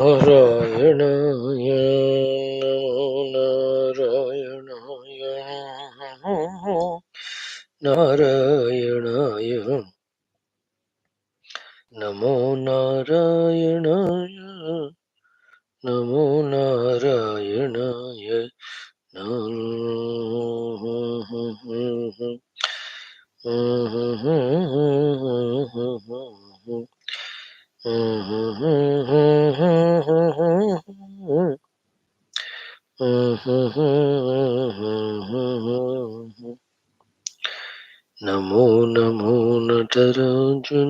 नारायणाय नारायणाय नारायणाय नमो नारायणाय नमो नारायणाय Namo Namo नटराजनमोहर.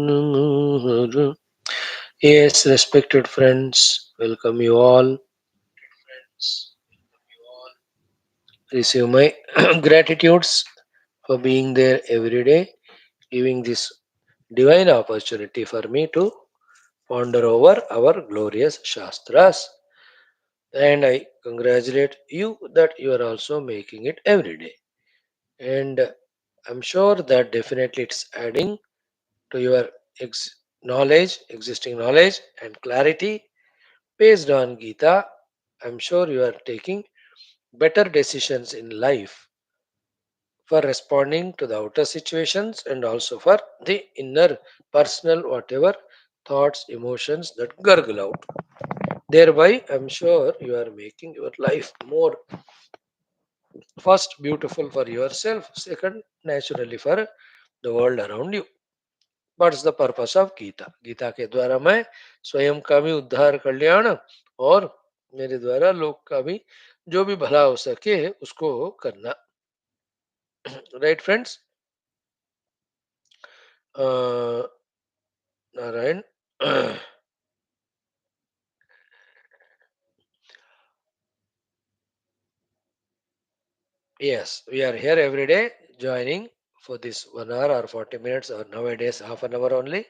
Yes, respected friends, welcome you all. Receive my gratitudes for being there every day, giving this divine opportunity for me to ponder over our glorious Shastras. And I congratulate you that you are also making it every day. And I'm sure that definitely it's adding to your existing knowledge and clarity based on Geetha. I'm sure you are taking better decisions in life for responding to the outer situations and also for the inner personal whatever thoughts, emotions that gurgle out. Thereby, I'm sure you are making your life more first beautiful for yourself, second naturally for the world around you. What's the purpose of Gita? Gita के द्वारा मैं स्वयं का भी उद्धार कल्याण और मेरे द्वारा लोक का भी जो भी भला हो सके उसको करना. Right friends. Narayan. Yes, we are here every day joining for this 1 hour or 40 minutes or nowadays half an hour only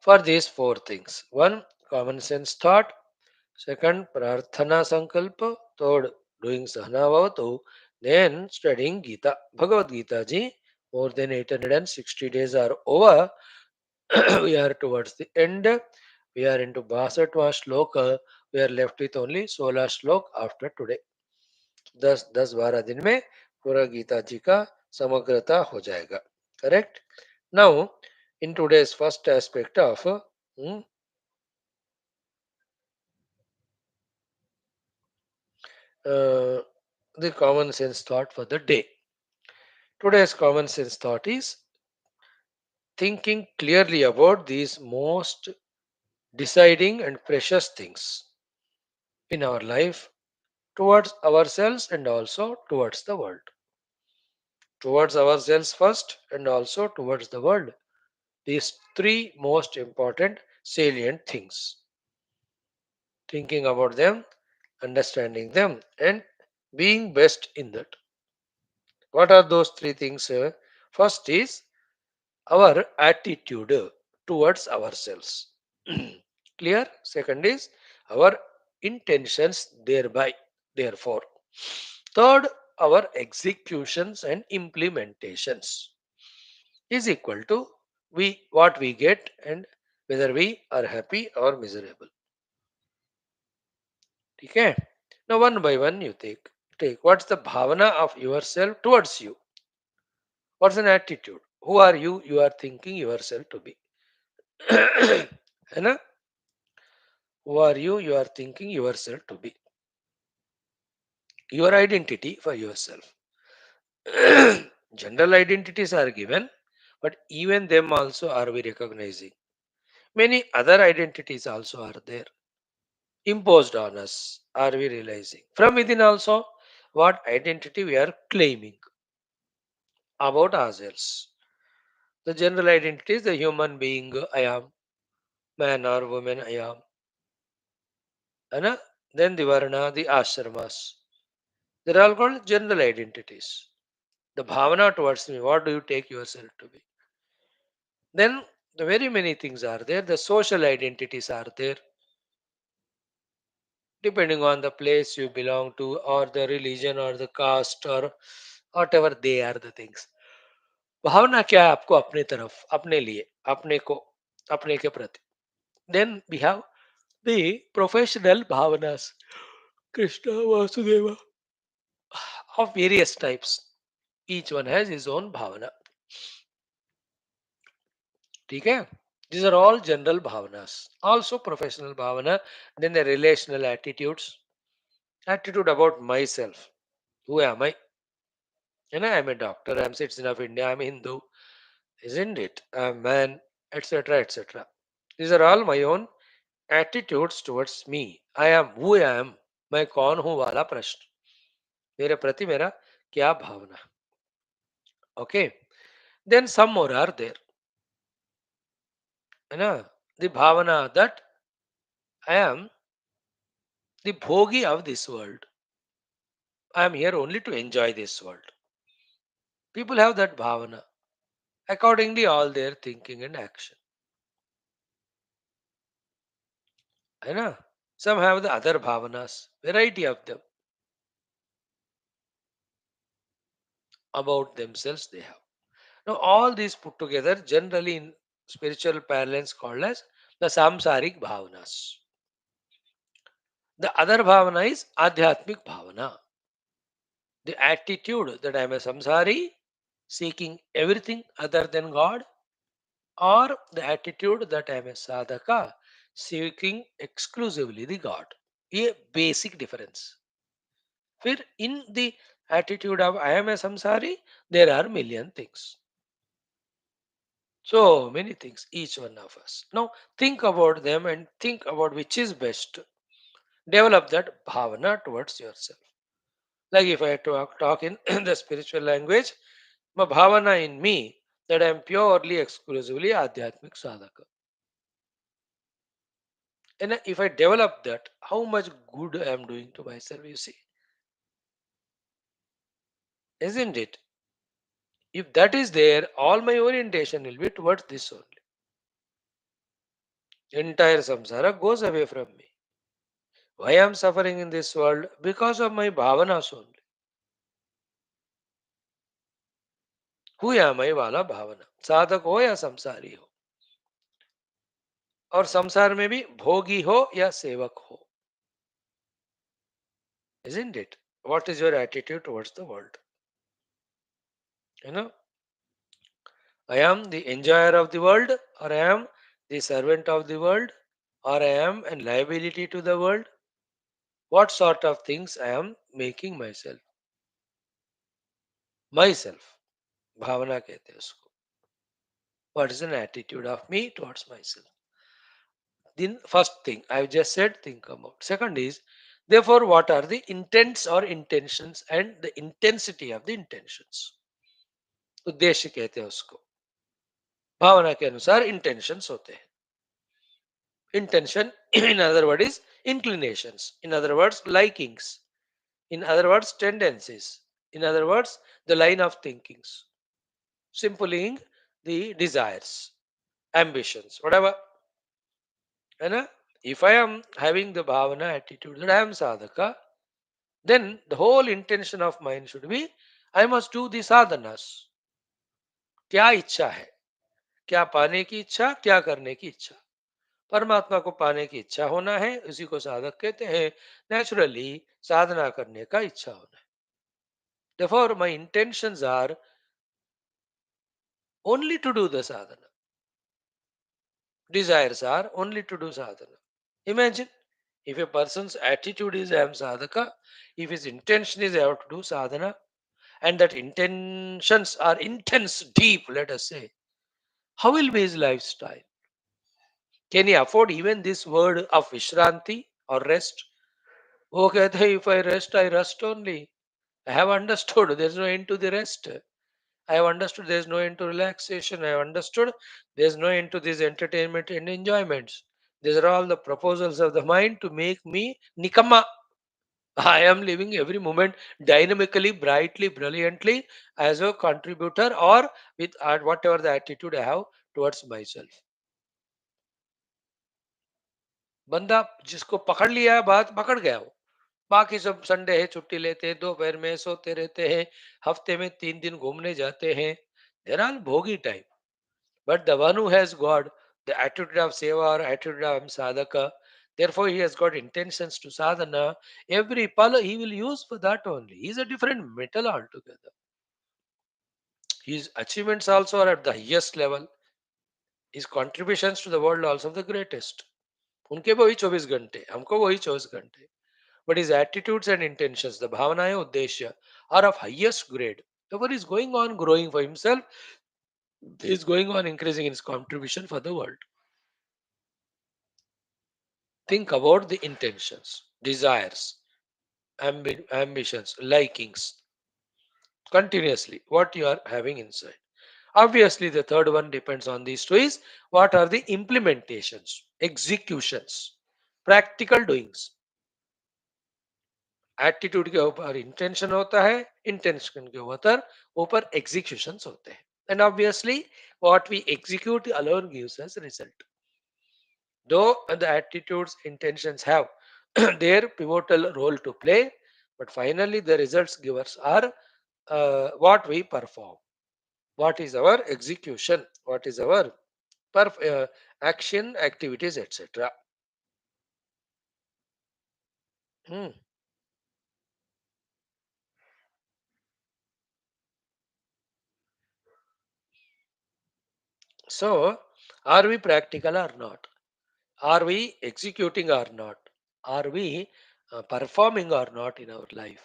for these four things. One, common sense thought. Second, prarthana sankalpa. Third, doing sahana bhavatu. Then studying Gita. Bhagavad Gita ji. More than 860 days are over. We are towards the end. We are into 62वां shloka. We are left with only 16 श्लोक after today. 10-12 दिन में पूरा गीता जी का समग्रता हो जाएगा. Correct? Now, in today's first aspect of the common sense thought for the day. Today's common sense thought is thinking clearly about these most deciding and precious things in our life towards ourselves and also towards the world. Towards ourselves first and also towards the world. These three most important salient things. Thinking about them, understanding them, and being best in that. What are those three things? First is our attitude towards ourselves. Clear? Second is our intentions thereby, therefore. Third, our executions and implementations is equal to we what we get and whether we are happy or miserable. Okay? Now one by one you take what's the bhavana of yourself towards you. What's an attitude? Who are you? You are thinking yourself to be. है ना? Who are you? You are thinking yourself to be. Your identity for yourself. General identities are given, but even them also are we recognizing. Many other identities also are there, imposed on us. Are we realizing? From within also, what identity we are claiming about ourselves. The general identity is the human being I am, man or woman I am. And then the varna, the ashramas. They're all called general identities. The bhavana towards me, what do you take yourself to be? Then the very many things are there. The social identities are there, depending on the place you belong to, or the religion, or the caste, or whatever they are the things. भावना क्या है आपको अपने तरफ, अपने लिए, अपने को, अपने के प्रति. Then we have the professional bhavanas. Krishna Vasudeva of various types. Each one has his own bhavana. Okay? These are all general bhavanas. Also professional bhavana. Then the relational attitudes. Attitude about myself. Who am I? You know, I'm a doctor, I'm citizen of India, I'm a Hindu, isn't it? I'm a man, etc. etc. These are all my own attitudes towards me. I am who I am. मैं कौन हूँ वाला प्रश्न मेरे प्रति मेरा क्या भावना. Okay. Then some more are there. You know, the bhavana that I am the bhogi of this world. I am here only to enjoy this world. People have that bhavana. Accordingly, all their thinking and action. You know, some have the other bhavanas, variety of them about themselves they have. Now, all these put together, generally in spiritual parlance, called as the samsaric bhavanas. The other bhavana is adhyatmic bhavana. The attitude that I am a samsari, seeking everything other than God, or the attitude that I am a sadhaka, seeking exclusively the God. A basic difference. Where in the attitude of I am a samsari, there are million things. So many things, each one of us. Now think about them and think about which is best. Develop that bhavana towards yourself. Like if I talk in the spiritual language, my bhavana in me that I am purely, exclusively adhyatmic sadhaka. And if I develop that, how much good I am doing to myself, you see. Isn't it? If that is there, all my orientation will be towards this only. Entire samsara goes away from me. Why I am suffering in this world? Because of my bhavanas only. Who am I वाला भावना साधक हो या संसारी हो और संसार में भी भोगी हो या सेवक हो. Isn't it? What is your attitude towards the world? You know, I am the enjoyer of the world, or I am the servant of the world, or I am a liability to the world. What sort of things I am making myself? Myself. भावना कहते हैं उसको. What is an attitude of me towards myself? The first thing I've just said, think about. Second is, therefore, what are the intents or intentions and the intensity of the intentions? उद्देश्य कहते हैं उसको. भावना के अनुसार intentions होते हैं. Intention, in other words, is inclinations. In other words, likings. In other words, tendencies. In other words, the line of thinkings. Simply the desires, ambitions, whatever. You know, if I am having the bhavana attitude that I am sadhaka, then the whole intention of mine should be I must do the sadhanas. क्या इच्छा है, क्या पाने की इच्छा, क्या करने की इच्छा. परमात्मा को पाने की इच्छा होना है, उसी को साधक कहते हैं. नेचुरली साधना करने का इच्छा होना है. Therefore, my intentions are only to do the sadhana. Desires are only to do sadhana. Imagine if a person's attitude is I am sadhaka, if his intention is I have to do sadhana, and that intentions are intense, deep, let us say, how will be his lifestyle? Can he afford even this word of Vishranti or rest? Oh, कहते हैं, if I rest only. I have understood there is no end to the rest. I have understood there is no end to relaxation. I have understood there is no end to this entertainment and enjoyments. These are all the proposals of the mind to make me nikama. I am living every moment dynamically, brightly, brilliantly as a contributor or with whatever the attitude I have towards myself. बंदा जिसको पकड़ लिया है बात पकड़ गया वो. बाकी सब संडे है छुट्टी लेते हैं, दोपहर में सोते रहते हैं, हफ्ते में 3 दिन घूमने जाते हैं. देर आर भोगी time. But the one who has got the attitude of seva or attitude of sadhaka, Therefore, he has got intentions to sadhana. Every pala he will use for that only. He is a different metal altogether. His achievements also are at the highest level. His contributions to the world also the greatest. उनके वही 24 घंटे, हमको वही 24 घंटे. But his attitudes and intentions, the bhavanaya uddeshya, are of highest grade. Therefore, he is going on growing for himself. He is going on increasing his contribution for the world. Think about the intentions, desires, ambitions, likings, continuously what you are having inside. Obviously, the third one depends on these two is what are the implementations, executions, practical doings. Attitude के ऊपर intention होता है, intention के ऊपर executions होते हैं. And obviously what we execute alone gives us result. Though the attitudes, intentions have their pivotal role to play, but finally the results givers are what we perform. What is our execution? What is our action, activities, etc. Hmm. So, are we practical or not? Are we executing or not? Are we performing or not in our life?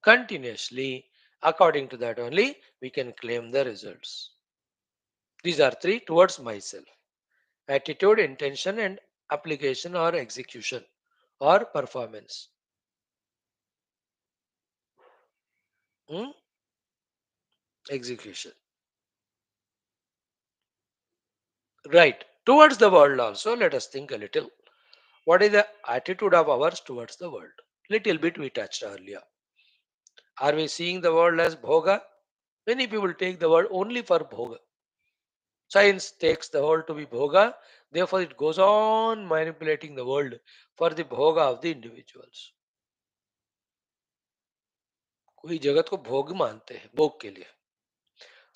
Continuously, according to that only, we can claim the results. These are three towards myself: attitude, intention, and application or execution or performance. Hmm? Execution. Right. Towards the world also, let us think a little. What is the attitude of ours towards the world? Little bit we touched earlier. Are we seeing the world as bhoga? Many people take the world only for bhoga. Science takes the world to be bhoga, therefore it goes on manipulating the world for the bhoga of the individuals. कोई जगत को भोग मानते हैं भोग के लिए.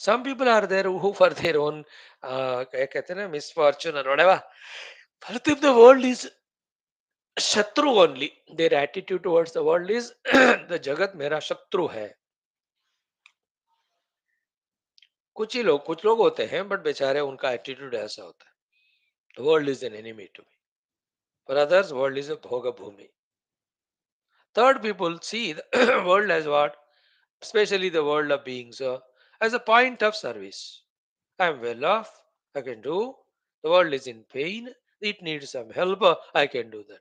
Some people are there who for their own क्या कहते हैं ना misfortune or whatever. For them the world is शत्रु only. Their attitude towards the world is the जगत मेरा शत्रु है. कुछ लोग होते हैं बट बेचारे उनका एटीट्यूड ऐसा होता है. The world is an enemy to me. For others, world is a bhoga bhumi. Third people see the world as what? Especially the world of beings as a point of service. I am well off, I can do. The world is in pain, it needs some help, I can do that.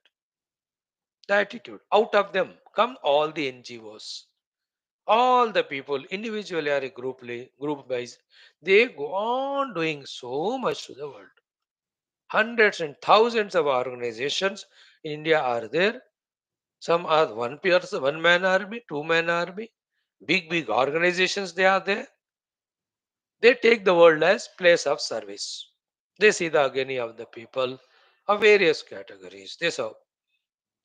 The attitude. Out of them come all the NGOs. All the people, individually or group wise, they go on doing so much to the world. Hundreds and thousands of organizations in India are there. Some are one man army, two-man army, big organizations they are there. They take the world as place of service. They see the agony of the people of various categories. They serve.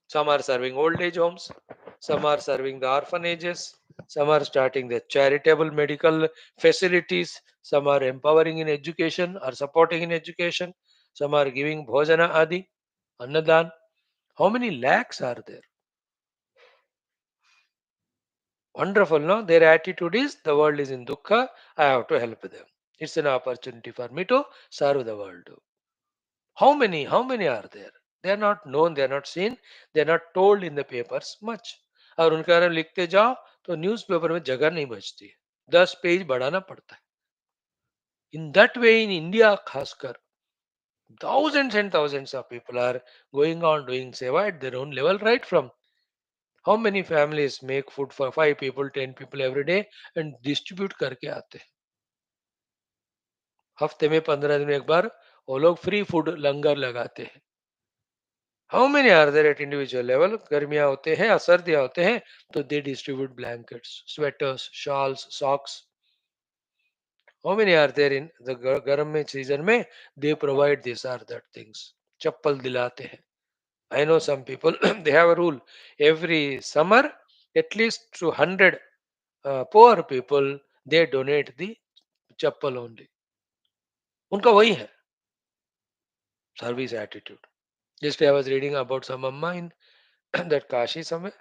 Some are serving old age homes, some are serving the orphanages, some are starting the charitable medical facilities, some are empowering in education or supporting in education, some are giving bhojana adi, annadan. How many lakhs are there? Wonderful, no? Their attitude is the world is in dukkha, I have to help them. It's an opportunity for me to serve the world. How many are there? They are not known, they are not seen, they are not told in the papers much. और उनके बारे में लिखते जाओ तो newspaper में जगह नहीं बचती है. 10 पेज बढ़ाना पड़ता है. In that way, in India खासकर, thousands and thousands of people are going on doing seva at their own level right from. How many families make food for 5 people, 10 people every day and distribute करके आते हैं. हफ्ते में 15 दिन में एक बार वो लोग फ्री फूड लंगर लगाते हैं. How many are there at individual level. गर्मियां होते हैं या सर्दियां होते हैं तो they distribute blankets, sweaters, shawls, socks. How many are there in the गर्म में सीजन में they provide this or that things. चप्पल दिलाते हैं. I know some people they have a rule every summer at least to 100 poor people they donate the chappal only. उनका वही है service attitude. Yesterday I was reading about some amma in that Kashi somewhere.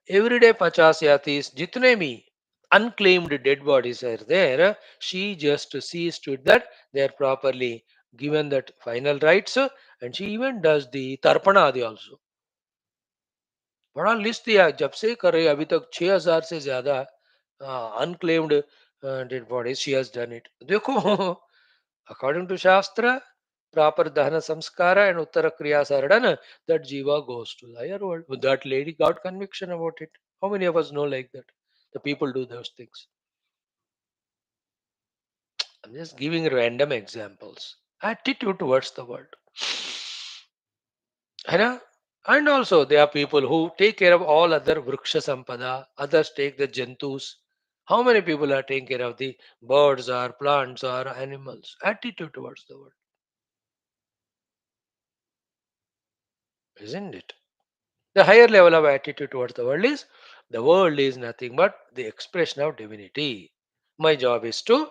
Every day 50 या 30 जितने भी unclaimed dead bodies are there, she just sees to it that they are properly given that final rights, and she even does the tarpana adi also. बड़ा list दिया जब से कर रही है, अभी तक 6000 से ज्यादा unclaimed dead bodies she has done it. देखो according to shastra, proper dahana samskara and uttara kriyas are done, that jiva goes to the higher world. That lady got conviction about it. How many of us know like that? The people do those things. I'm just giving random examples. Attitude towards the world. है ना? And also there are people who take care of all other vriksha sampada, others take the jantus. How many people are taking care of the birds or plants or animals? Attitude towards the world, isn't it? The higher level of attitude towards the world is nothing but the expression of divinity. My job is to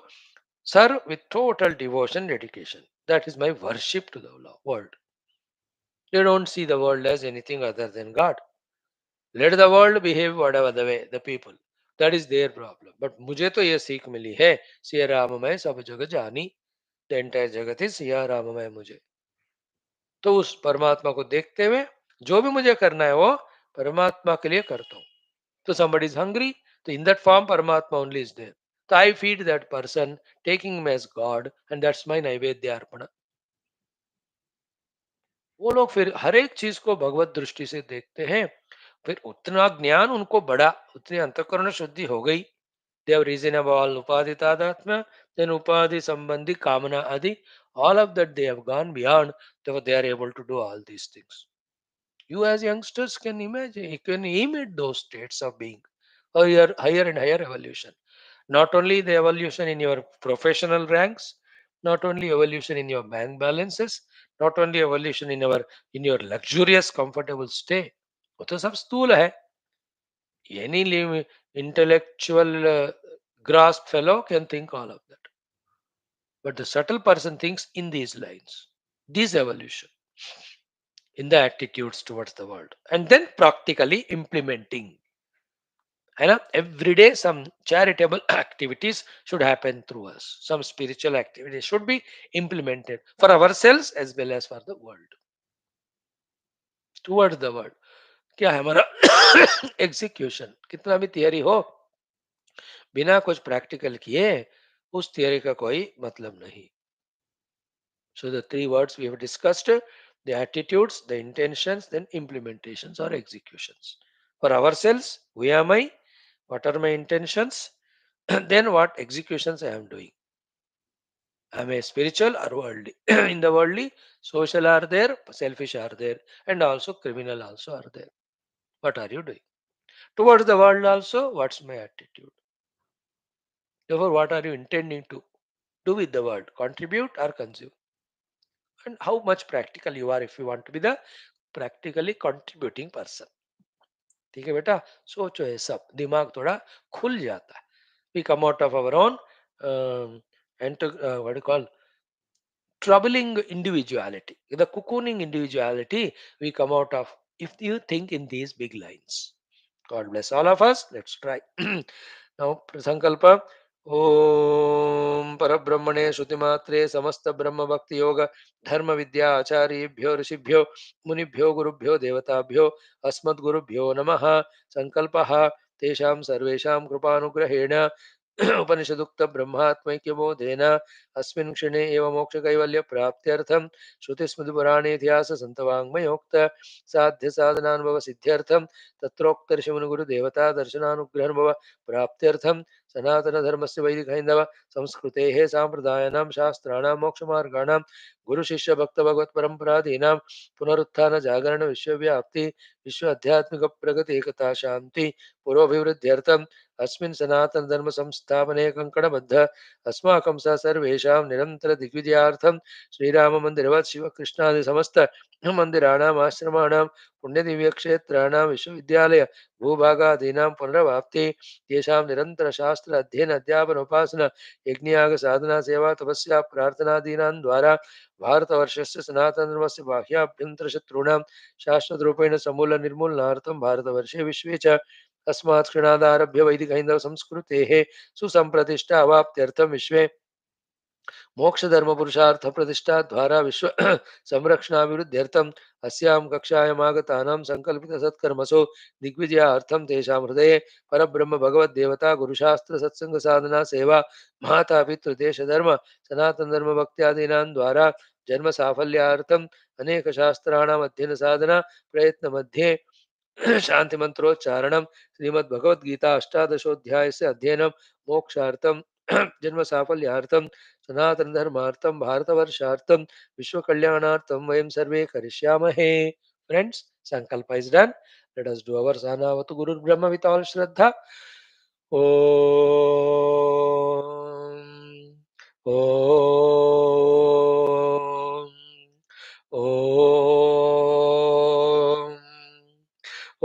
serve with total devotion, dedication. That is my worship to the world. They don't see the world as anything other than God. Let the world behave whatever the way, the people. That is their problem. But मुझे तो ये सीख मिली है, सिया राममय सब जगत जानी. The entire जगत is Siya राममय मुझे. तो उस परमात्मा को देखते हुए जो भी मुझे करना है वो परमात्मा के लिए करता हूँ. So somebody is hungry, so in that form Paramatma only is there. So I feed that person, taking him as God, and that's my नैवेद्य अर्पण. वो लोग फिर हर एक चीज को भगवत दृष्टि से देखते हैं. फिर उतना ज्ञान उनको बढ़ा, उतनी अंतःकरण शुद्धि हो गई. They have reason of all upadhi tadatma, then upadhi sambandhi kamana adi. All of that they have gone beyond, therefore they are able to do all these things. You as youngsters can imagine, you can imitate those states of being. Higher and higher evolution. Not only the evolution in your professional ranks, not only evolution in your bank balances, not only evolution in your luxurious, comfortable stay. वो तो सब स्थूल है. Any intellectual grasp fellow can think all of that. But the subtle person thinks in these lines. This evolution in the attitudes towards the world. And then practically implementing. Every day some charitable activities should happen through us. Some spiritual activities should be implemented for ourselves as well as for the world. Towards the world. क्या है हमारा execution? कितना भी theory हो, बिना कुछ practical किए उस थियरी का कोई मतलब नहीं. So the three words we have discussed: the attitudes, the intentions, then implementations or executions. For ourselves, who am I? What are my intentions? Then what executions I am doing? Am I spiritual or worldly? In the worldly, social are there, selfish are there, and also criminal also are there. What are you doing? Towards the world also, what's my attitude? Therefore, what are you intending to do with the world? Contribute or consume? And how much practical you are if you want to be the practically contributing person. ठीक है बेटा, सोचो ये सब, दिमाग थोड़ा खुल जाता है. We come out of our own what do you call troubling individuality, the cocooning individuality. We come out of if you think in these big lines. God bless all of us. Let's try. Now, Sankalpa. Om Parabrahmane Shrutimatre Samasta Brahma Bhakti Yoga Dharma Vidya Acharyebhyo Rishibhyo Munibhyo Gurubhyo Devatabhyo Asmad Gurubhyo Namaha. Sankalpaha Tesham Sarvesham Kripanugrahena उपनिषदुक्त ब्रह्मात्मैक्यबोधेन अस्मिन् क्षणे एव मोक्षकैवल्य प्राप्त्यर्थं श्रुतिस्मृतिपुराणेतिहास सन्तवाङ्मयोक्त साध्य साधनानुभव सिद्ध्यर्थं तत्रोक्त ऋषिमुनिगुरुदेवता दर्शनानुग्रहनुभव प्राप्त्यर्थं सनातन धर्मस्य वैदिक हैन्दव संस्कृतेः साम्प्रदायानां शास्त्राणां मोक्षमार्गाणां गुरुशिष्य भक्त भगवत परंपराधीनां पुनरुत्थान जागरण विश्वव्याप्ति विश्व आध्यात्मिक प्रगति एकता शांति पुरोभिवृद्ध्यर्थं अस्मिन् सनातन धर्म संस्थापने कंकणबद्ध अस्माकं स सर्वेषां निरंतर दिग्विजयार्थं श्रीराम मंदिरवत् शिव कृष्णादि समस्त मंदिराणाम् आश्रमाणां पुण्यदिव्यक्षेत्राणां विश्वविद्यालय भूभागादीनां पुनरवाप्ति तेषां निरन्तरशास्त्र अध्ययन अध्यापन उपासना यज्ञयागसाधना सेवा तपस्या प्रार्थनादीनां द्वारा भारतवर्षस्य सनातनधर्मस्य बाह्याभ्यन्तरशत्रूणां शाश्वतरूपेण समूलनिर्मूलनार्थं भारतवर्षे विश्वे च अस्मात् क्षणादारभ्य वैदिकहैन्दवसंस्कृतेः सुसम्प्रतिष्ठा अवाप्त्यर्थं विश्वे मोक्षधर्म पुरुषार्थ प्रतिष्ठा द्वारा विश्व संरक्षणाभिवृद्ध्यर्थम् अस्यां कक्षायामागतानां सङ्कल्पितसत्कर्मसु दिग्विजयार्थं तेषां हृदये परब्रह्म भगवद्देवता गुरुशास्त्र सत्संग साधना सेवा माता पितृदेशधर्म सनातनधर्म भक्त्यादीनां द्वारा जन्म साफल्यार्थम् अनेकशास्त्राणाम् अध्ययन साधना प्रयत्नमध्ये शांति मंत्रोच्चारणं श्रीमद्भगवद्गीता अष्टादशोऽध्यायस्य अध्ययनं मोक्षार्थं जन्म साफल्यार्थं सनातन धर्मार्थं भारतवर्षार्थं विश्व कल्याणार्थं वयं सर्वे करिष्यामहे. Friends, sankalp is done. Let us do our सानावतु गुरु ब्रह्म विथ ऑल श्रद्धा. ओम ओम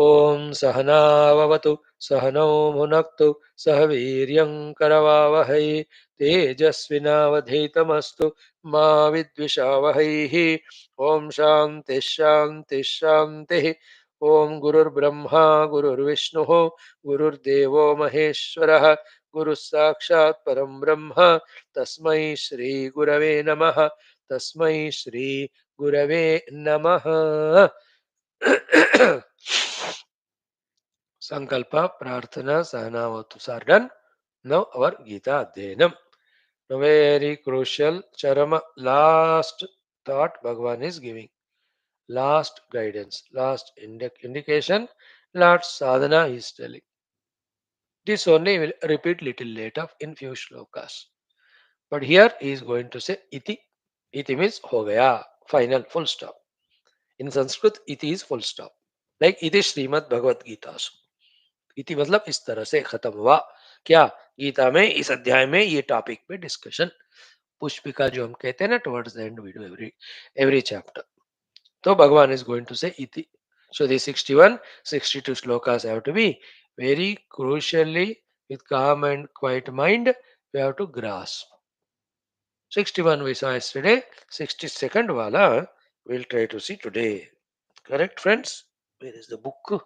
ओम सहनाववतु सहनौ भुनक्तु सह वीर्यं करवावहै तेजस्विनावधीतमस्तु मा विद्विषावहैः. ओम शांति शांति शांतिः. ओम गुरुर्ब्रह्मा गुरुर्विष्णुः गुरुर्देवो महेश्वरः गुरुः साक्षात् परं ब्रह्म तस्मै श्री गुरवे नमः. तस्मै श्री गुरवे नमः. Sankalpa, Prarthana, Sahanavatu are done. Now our Gita Adhyanam. Now very crucial, Charama, last thought Bhagavan is giving. Last guidance, last indication, last sadhana he is telling. This only will repeat little later in few shlokas. But here he is going to say iti. Iti means ho gaya, final, full stop. In Sanskrit, iti is full stop. Like iti Srimad Bhagavad Gita. इति मतलब इस तरह से खत्म हुआ क्या गीता में इस अध्याय में ये टॉपिक पे डिस्कशन. पुष्पिका जो हम कहते हैं ना towards the end we do every chapter. तो Bhagwan is going to say इति. So the 61 62 shlokas have to be very crucially with calm and quiet mind we have to grasp. 61 we saw yesterday. 62nd wala we'll try to see today. Correct, friends? Where is the book?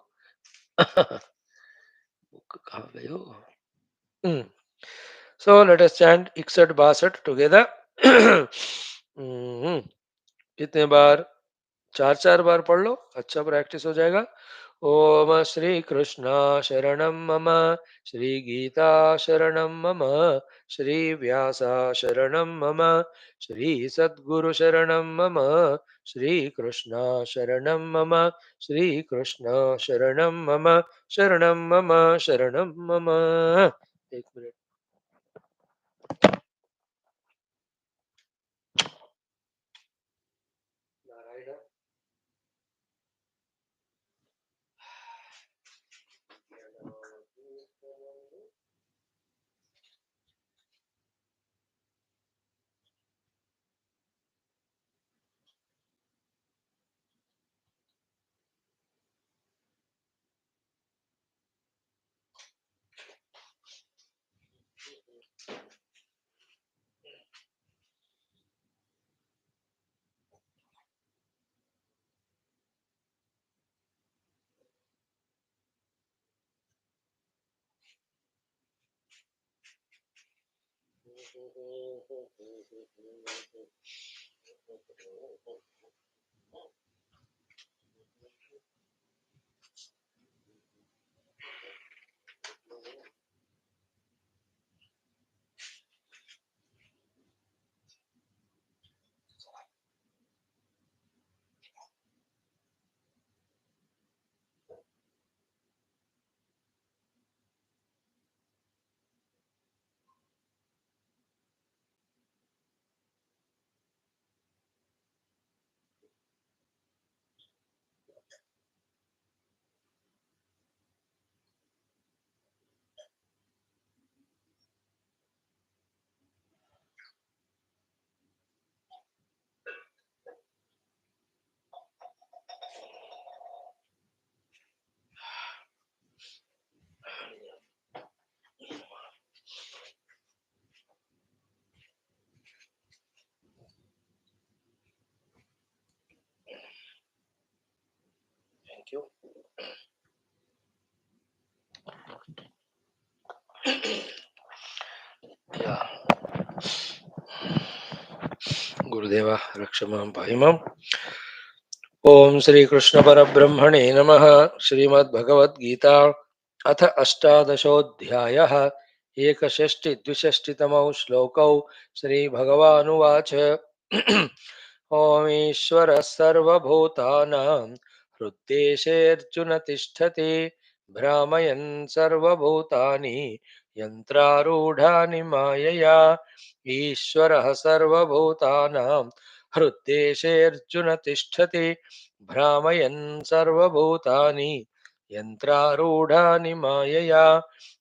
Book कहाँ गए हो? So let us chant Iksat Basat together. कितने बार? चार चार बार पढ़ लो, अच्छा practice हो जाएगा. ओम श्री कृष्णा शरणम मम, श्री गीता शरणम मम, श्री व्यासा शरणम मम, श्री सद्गुरु शरणम मम, श्री कृष्णा शरणम मम, श्री कृष्णा शरणम मम, शरणम मम, शरणम मम. एक minute. Narayan. Thank you. Yeah, Gurudeva Rakshamam Bhimam. Om Shri Krishna Parabrahmane Namaha. Srimad Bhagavad Gita अथ अष्टादशोऽध्यायः एकषष्टि द्विषष्टितमौ श्लोकौ श्रीभगवानुवाच ओमीश्वरः सर्वभूतानां हृद्देशेऽर्जुन तिष्ठति भ्रामयन् सर्वभूतानि यन्त्रारूढानि मायया ईश्वरः सर्वभूतानां हृद्देशेऽर्जुन तिष्ठति भ्रामयन् सर्वभूतानि यन्त्रारूढानि मायया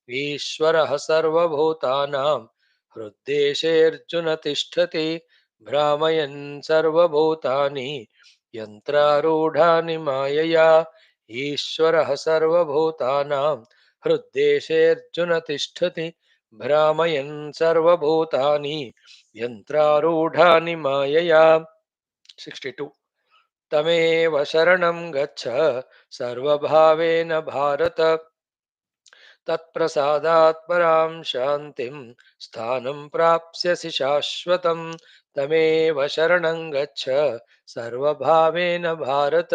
ईश्वरः सर्वभूतानां हृद्देशेऽर्जुन तिष्ठति भ्रामयन् सर्वभूतानि यन्त्रारूढानि मायया ईश्वरः सर्वभूतानां हृद्देशेऽर्जुन तिष्ठति भ्रामयन् सर्वभूतानि यन्त्रारूढानि मायया 62 तमेव शरणं गच्छ सर्वभावेन भारत तत्प्रसादात् परां शान्तिं स्थानं प्राप्स्यसि शाश्वतं तमेव शरणं गच्छ सर्वभावेन भारत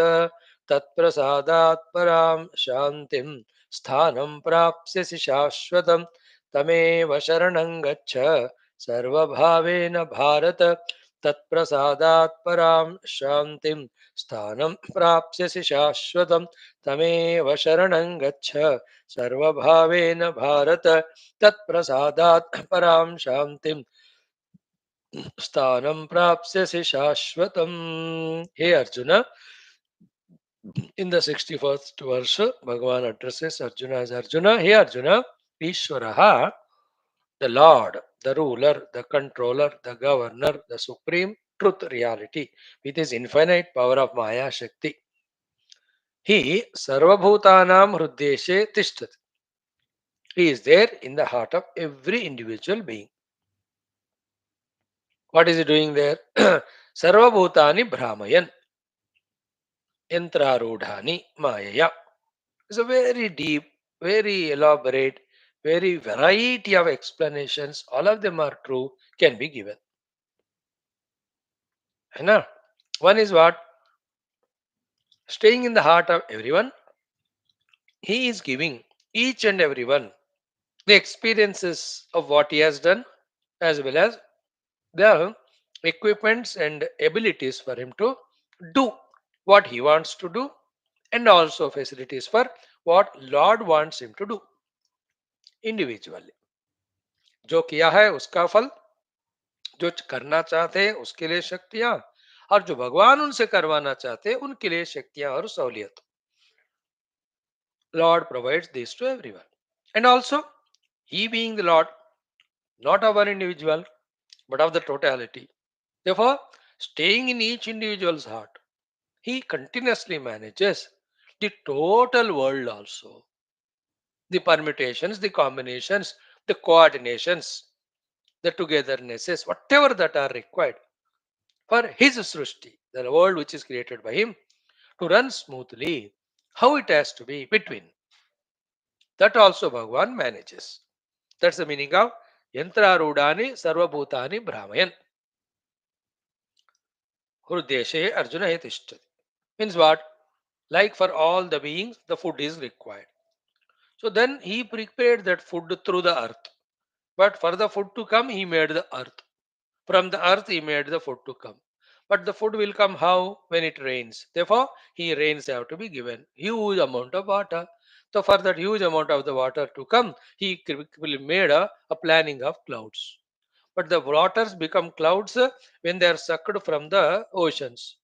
तत्प्रसादात् परां शान्तिं स्थानं प्राप्स्यसि शाश्वतं तमेव शरणं गच्छ सर्वभावेन भारत तत्प्रसादात् परां शान्तिं स्थानं प्राप्स्यसि शाश्वतं तमेव शरणं गच्छ सर्वभावेन भारत तत्प्रसादात् परां शान्तिं स्थानं प्राप्स्यसि शाश्वतम्. हे Arjuna, in the 61st verse, Bhagavan addresses Arjuna as Arjuna. Hey Arjuna, Ishwara, the Lord, the ruler, the controller, the governor, the supreme truth reality, with his infinite power of Maya Shakti. He Sarvabhutanam Hruddeshe Tishtat. He is there in the heart of every individual being. What is he doing there? Sarvabhutani Brahmayan Yantrarudhani Mayaya. It's a very deep, very elaborate, very variety of explanations. All of them are true, can be given. है ना? One is what? Staying in the heart of everyone. He is giving each and everyone the experiences of what he has done as well as the equipments and abilities for him to do what he wants to do and also facilities for what Lord wants him to do individually. जो किया है उसका फल, जो करना चाहते हैं उसके लिए शक्तियां और जो भगवान उनसे करवाना चाहते हैं उनके लिए शक्तियां और सहूलियत. Lord provides this to everyone. And also, He being the Lord, not of one individual, but of the totality. Therefore, staying in each individual's heart, He continuously manages the total world also. The permutations, the combinations, the coordinations, the togethernesses, whatever that are required for His Srushti, the world which is created by Him, to run smoothly, how it has to be between. That also Bhagavan manages. That's the meaning of Yantrarudani Sarvabhutani Brahmayan. Hrudeshe Arjuna Hetishtati. Means what? Like for all the beings, the food is required. So then he prepared that food through the earth. But for the food to come, he made the earth. From the earth, he made the food to come. But the food will come how? When it rains. Therefore, he rains have to be given. Huge amount of water. So for that huge amount of the water to come, he will made a planning of clouds. But the waters become clouds when they are sucked from the oceans.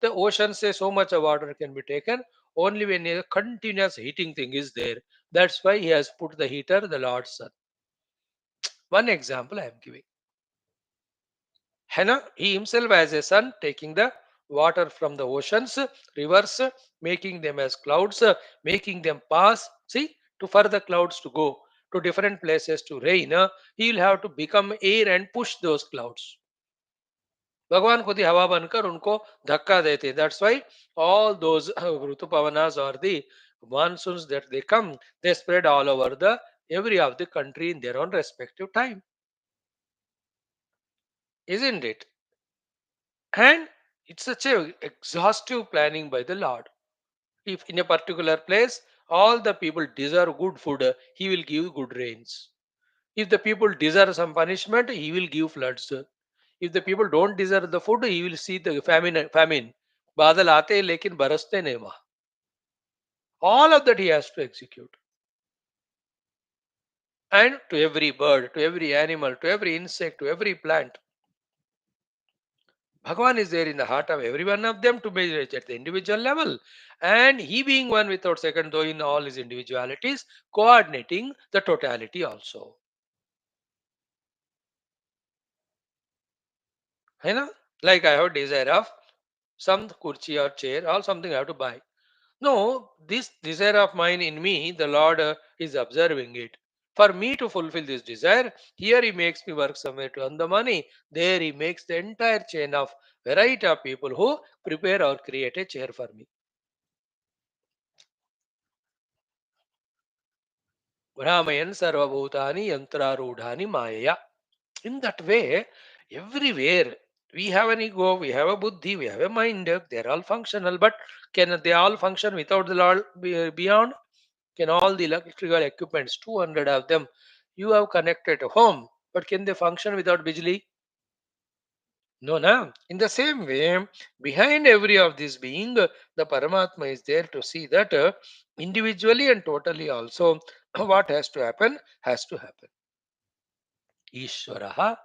The oceans say so much of water can be taken only when a continuous heating thing is there. That's why he has put the heater, the Lord's Son. One example I am giving. Hannah, he himself as a sun taking the water from the oceans, rivers, making them as clouds, making them pass. See, to further clouds to go to different places to rain, he will have to become air and push those clouds. भगवान खुद ही हवा बनकर उनको धक्का देते. That's why all those Rutupavanas or the monsoons that they come, they spread all over the every of the country in their own respective time, isn't it? And it's such a exhaustive planning by the Lord. If in a particular place all the people deserve good food, He will give good rains. If the people deserve some punishment, He will give floods. If the people don't deserve the food, He will see the famine. बादल आते हैं लेकिन बरसते नहीं वहां. All of that He has to execute. And to every bird, to every animal, to every insect, to every plant, Bhagavan is there in the heart of every one of them to measure it at the individual level. And He being one without second, though in all His individualities, coordinating the totality also. You know, like I have desire of some kurchi or chair or something I have to buy. No, this desire of mine in me, the Lord is observing it. For me to fulfill this desire, here He makes me work somewhere to earn the money. There He makes the entire chain of variety of people who prepare or create a chair for me. Brahmayan sarvabhutani yantrarudhani maya. In that way, everywhere we have an ego, we have a buddhi, we have a mind, they're all functional, but can they all function without the Lord beyond? Can all the electrical equipments, 200 of them, you have connected at home, but can they function without Bijli? No, no. In the same way, behind every of this being, the Paramatma is there to see that individually and totally also what has to happen has to happen. ईश्वरः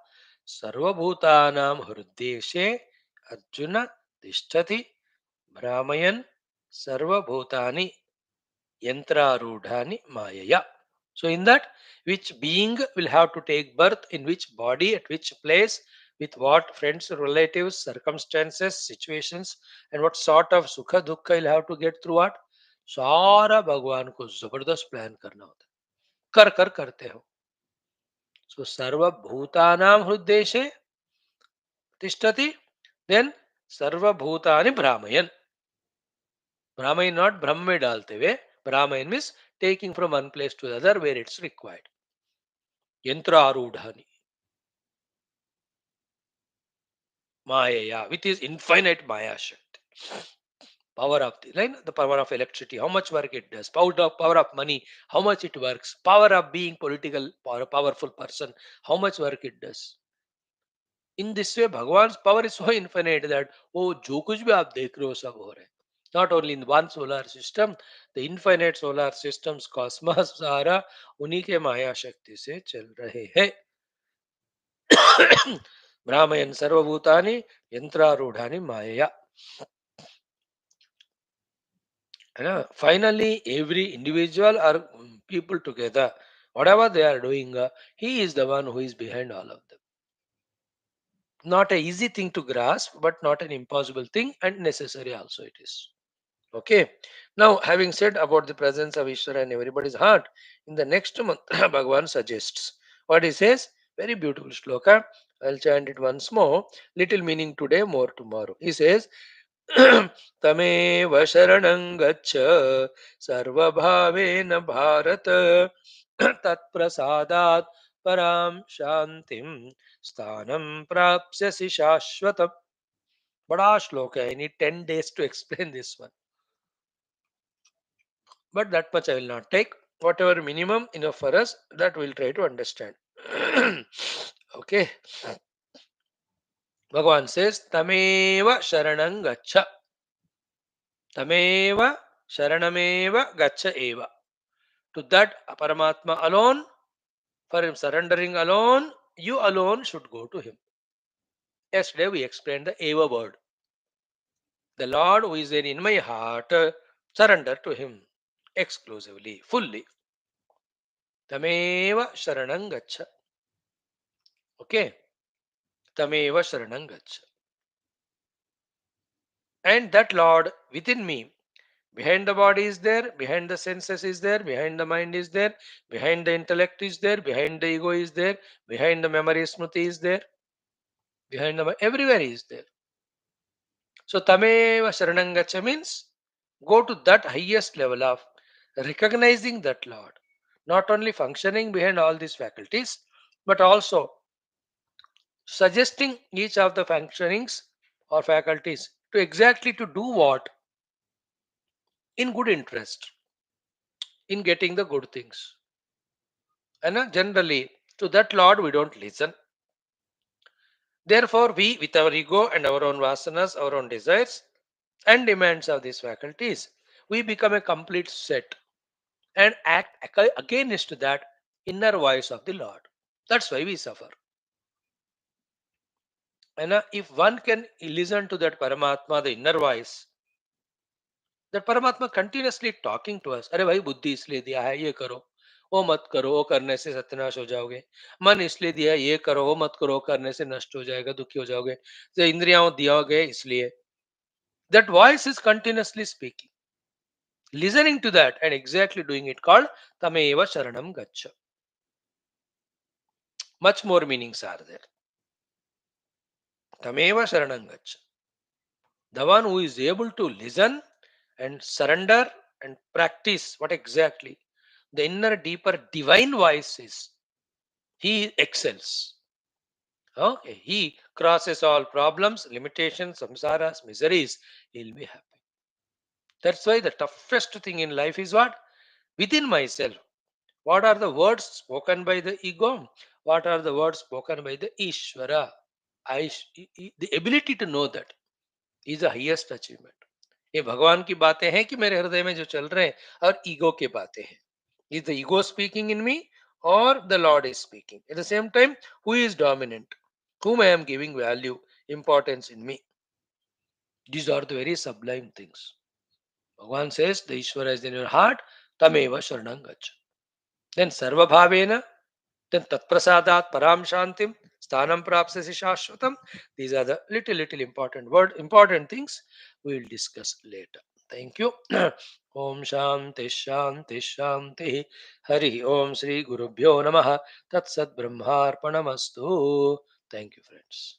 सर्वभूतानां हृद्देशे अर्जुन तिष्ठति भ्रामयन् सर्वभूतानि यंत्रारूढ़ानि मायया. So in that, which being will have to take birth in which body, at which place, with what friends, relatives, circumstances, situations, and what sort of sukha dukha will have to get through what, सारा भगवान को जबरदस्त plan करना होता है. कर कर करते हो. So सर्वभूतानां हृदय तिष्ठति, then सर्वभूतानि भ्रामयन्. Brahmayan not Brahma में डालते हुए. Brahmayan means taking from one place to the other where it's required. Yantrarudhani Maya, which is infinite Maya Shakti. Power of the power of electricity, how much work it does. Power of money, how much it works. Power of being political or a powerful person, how much work it does. In this way, Bhagwan's power is so infinite that oh, जो कुछ भी आप देख रहे हो सब हो रहा है. Not only in one solar system, the infinite solar systems, cosmos सारा उन्हीं के माया शक्ति से चल रहे हैं. Brahmayan sarvabhutani yantrarudhani maya. Finally, every individual or people together, whatever they are doing, he is the one who is behind all of them. Not a easy thing to grasp, but not an impossible thing, and necessary also it is. Okay. Now, having said about the presence of Ishwara in everybody's heart, in the next month, Bhagavan suggests what he says. Very beautiful shloka. I'll chant it once more. Little meaning today, more tomorrow. He says, तमेव शरणं गच्छ सर्वभावेन भारत तत्प्रसादात् परां शांतिं स्थानं प्राप्स्यसि शाश्वतम्. बड़ा श्लोक है. I need 10 days to explain this one. But that much I will not take. Whatever minimum enough for us, that we'll try to understand. Okay. Bhagavan says, Tameva Sharanam Gacha. Tameva Sharanameva Gacha Eva. To that Paramatma alone, for him surrendering alone, you alone should go to him. Yesterday we explained the Eva word. The Lord who is there in my heart, surrender to him exclusively, fully. Tameva Sharanam Gacha. Okay. Tameva Sharanam Gacha. And that Lord within me, behind the body is there, behind the senses is there, behind the mind is there, behind the intellect is there, behind the ego is there, behind the memory smriti is there. Behind the mind, everywhere He is there. So Tameva Sharanangacha means go to that highest level of recognizing that Lord. Not only functioning behind all these faculties, but also suggesting each of the functionings or faculties to exactly to do what in good interest, in getting the good things. And generally, to that Lord we don't listen. Therefore, we, with our ego and our own vasanas, our own desires and demands of these faculties, we become a complete set and act against that inner voice of the Lord. That's why we suffer. And if one can listen to that Paramatma, the inner voice, that Paramatma continuously talking to us. अरे भाई बुद्धि इसलिए दिया है ये करो, वो मत करो, वो करने से सत्यानाश हो जाओगे. मन इसलिए दिया है ये करो, वो मत करो, वो करने से नष्ट हो जाएगा, दुखी हो जाओगे. तो इंद्रियां दिया गए इसलिए. That voice is continuously speaking. Listening to that and exactly doing it called Tameva Sharanam Gacha. Much more meanings are there. Tameva Sharanam Gacha. The one who is able to listen and surrender and practice what exactly the inner, deeper, divine voice is, he excels. Okay, he crosses all problems, limitations, samsaras, miseries. He'll be happy. That's why the toughest thing in life is what? Within myself. What are the words spoken by the ego? What are the words spoken by the Ishwara? The ability to know that is the highest achievement. ये भगवान की बातें हैं कि मेरे हृदय में जो चल रहे हैं और ईगो के बातें हैं. Is the ego speaking in me or the Lord is speaking? At the same time, who is dominant? Whom I am giving value, importance in me? These are the very sublime things. Bhagavan says, the Ishwara is in your heart, tameva sharanam gacha. Then sarva bhavena, then tatprasadat param shantim, sthanam prapsasi shashvatam. These are the little important things we will discuss later. Thank you. Om Shanti Shanti Shanti. Hari Om Shri Gurubhyo Namaha. Tat Sat Brahmarpanamastu. Thank you, friends.